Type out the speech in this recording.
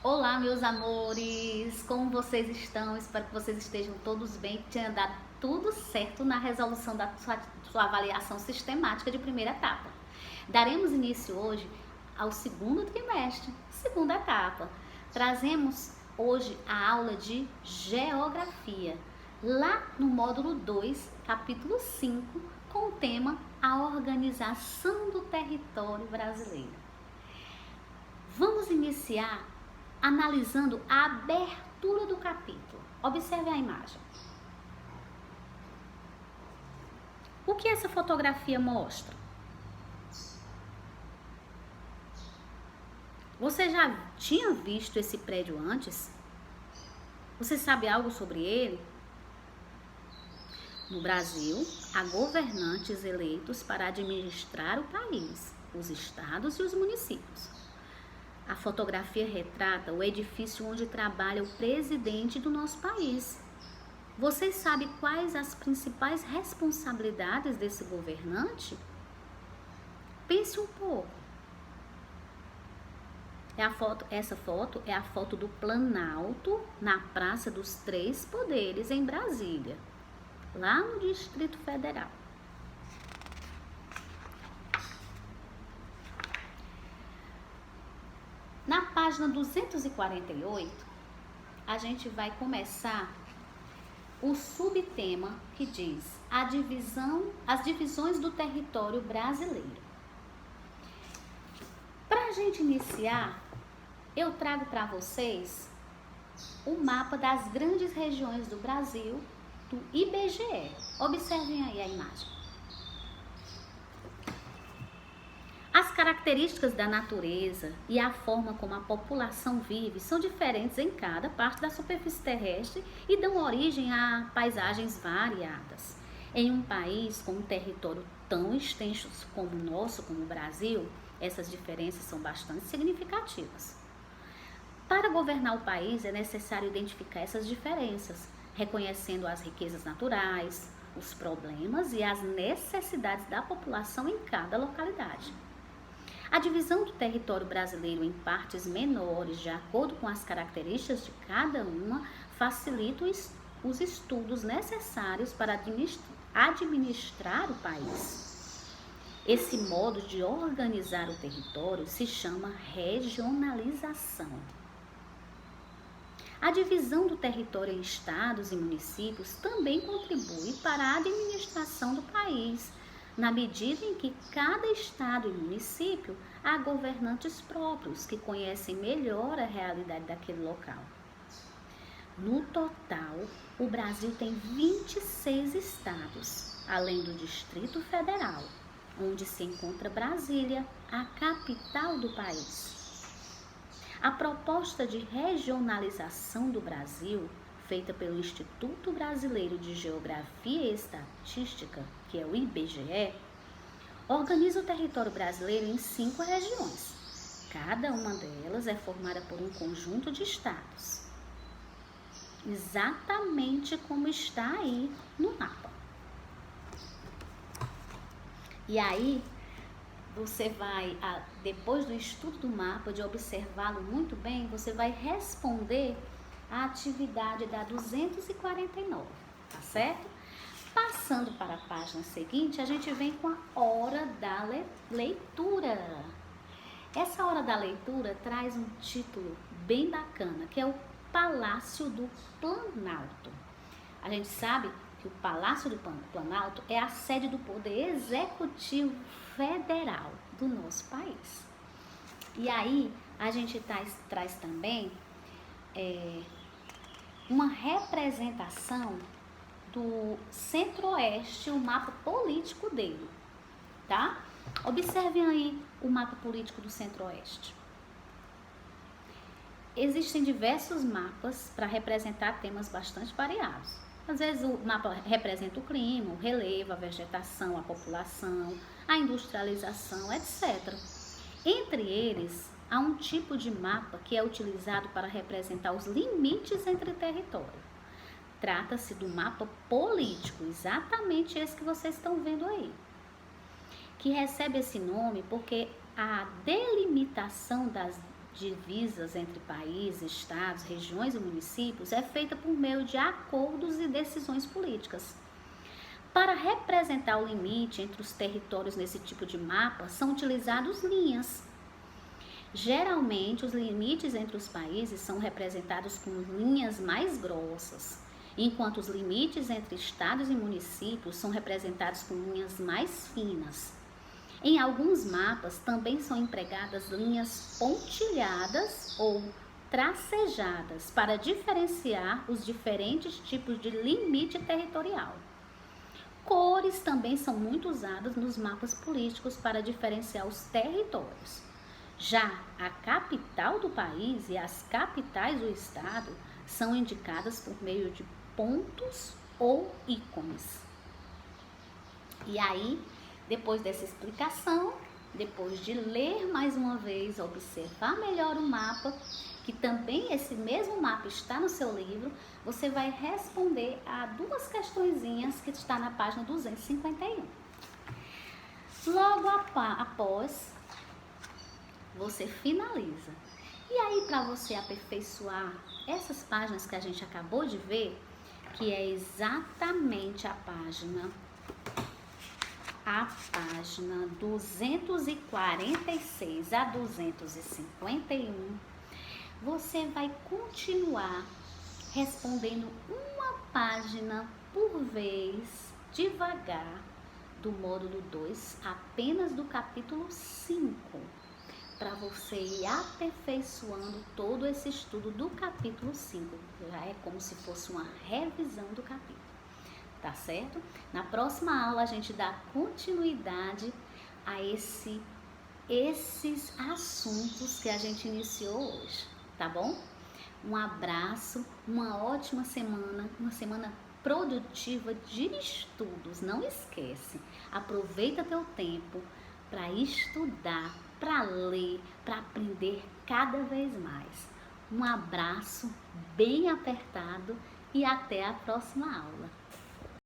Olá, meus amores! Como vocês estão? Espero que vocês estejam todos bem, que tenha dado tudo certo na resolução da sua avaliação sistemática de primeira etapa. Daremos início hoje ao segundo trimestre, segunda etapa. Trazemos hoje a aula de Geografia, lá no módulo 2, capítulo 5, com o tema A Organização do Território Brasileiro. Vamos iniciar analisando a abertura do capítulo. Observe a imagem. O que essa fotografia mostra? Você já tinha visto esse prédio antes? Você sabe algo sobre ele? No Brasil, há governantes eleitos para administrar o país, os estados e os municípios. A fotografia retrata o edifício onde trabalha o presidente do nosso país. Vocês sabem quais as principais responsabilidades desse governante? Pense um pouco. Essa foto é a foto do Planalto na Praça dos Três Poderes, em Brasília, lá no Distrito Federal. Na página 248, a gente vai começar o subtema que diz as divisões do território brasileiro. Para a gente iniciar, eu trago para vocês o mapa das grandes regiões do Brasil, do IBGE. Observem aí a imagem. As características da natureza e a forma como a população vive são diferentes em cada parte da superfície terrestre e dão origem a paisagens variadas. Em um país com um território tão extenso como o nosso, como o Brasil, essas diferenças são bastante significativas. Para governar o país é necessário identificar essas diferenças, reconhecendo as riquezas naturais, os problemas e as necessidades da população em cada localidade. A divisão do território brasileiro em partes menores, de acordo com as características de cada uma, facilita os estudos necessários para administrar o país. Esse modo de organizar o território se chama regionalização. A divisão do território em estados e municípios também contribui para a administração do país, na medida em que cada estado e município há governantes próprios que conhecem melhor a realidade daquele local. No total, o Brasil tem 26 estados, além do Distrito Federal, onde se encontra Brasília, a capital do país. A proposta de regionalização do Brasil, feita pelo Instituto Brasileiro de Geografia e Estatística, que é o IBGE, organiza o território brasileiro em 5 regiões. Cada uma delas é formada por um conjunto de estados, exatamente como está aí no mapa. E aí, você vai, depois do estudo do mapa, de observá-lo muito bem, você vai responder a atividade da 249, tá certo? Passando para a página seguinte, a gente vem com a hora da leitura. Essa hora da leitura traz um título bem bacana, que é o Palácio do Planalto. A gente sabe que o Palácio do Planalto é a sede do Poder Executivo Federal do nosso país. E aí, a gente traz também uma representação do Centro-Oeste, o mapa político dele, tá? Observem aí o mapa político do Centro-Oeste. Existem diversos mapas para representar temas bastante variados. Às vezes o mapa representa o clima, o relevo, a vegetação, a população, a industrialização, etc. Entre eles, há um tipo de mapa que é utilizado para representar os limites entre territórios. Trata-se do mapa político, exatamente esse que vocês estão vendo aí, que recebe esse nome porque a delimitação divisas entre países, estados, regiões e municípios é feita por meio de acordos e decisões políticas. Para representar o limite entre os territórios nesse tipo de mapa, são utilizadas linhas. Geralmente, os limites entre os países são representados com linhas mais grossas, enquanto os limites entre estados e municípios são representados com linhas mais finas. Em alguns mapas também são empregadas linhas pontilhadas ou tracejadas para diferenciar os diferentes tipos de limite territorial. Cores também são muito usadas nos mapas políticos para diferenciar os territórios. Já a capital do país e as capitais do estado são indicadas por meio de pontos ou ícones. E aí, depois dessa explicação, depois de ler mais uma vez, observar melhor o mapa, que também esse mesmo mapa está no seu livro, você vai responder a duas questõezinhas que está na página 251. Logo após, você finaliza. E aí, para você aperfeiçoar essas páginas que a gente acabou de ver, que é exatamente a página 246 a 251, você vai continuar respondendo uma página por vez, devagar, do módulo 2, apenas do capítulo 5, para você ir aperfeiçoando todo esse estudo do capítulo 5. Já é como se fosse uma revisão do capítulo. Tá certo? Na próxima aula a gente dá continuidade a esses assuntos que a gente iniciou hoje, tá bom? Um abraço, uma ótima semana, uma semana produtiva de estudos. Não esquece, aproveita teu tempo para estudar, para ler, para aprender cada vez mais. Um abraço bem apertado e até a próxima aula.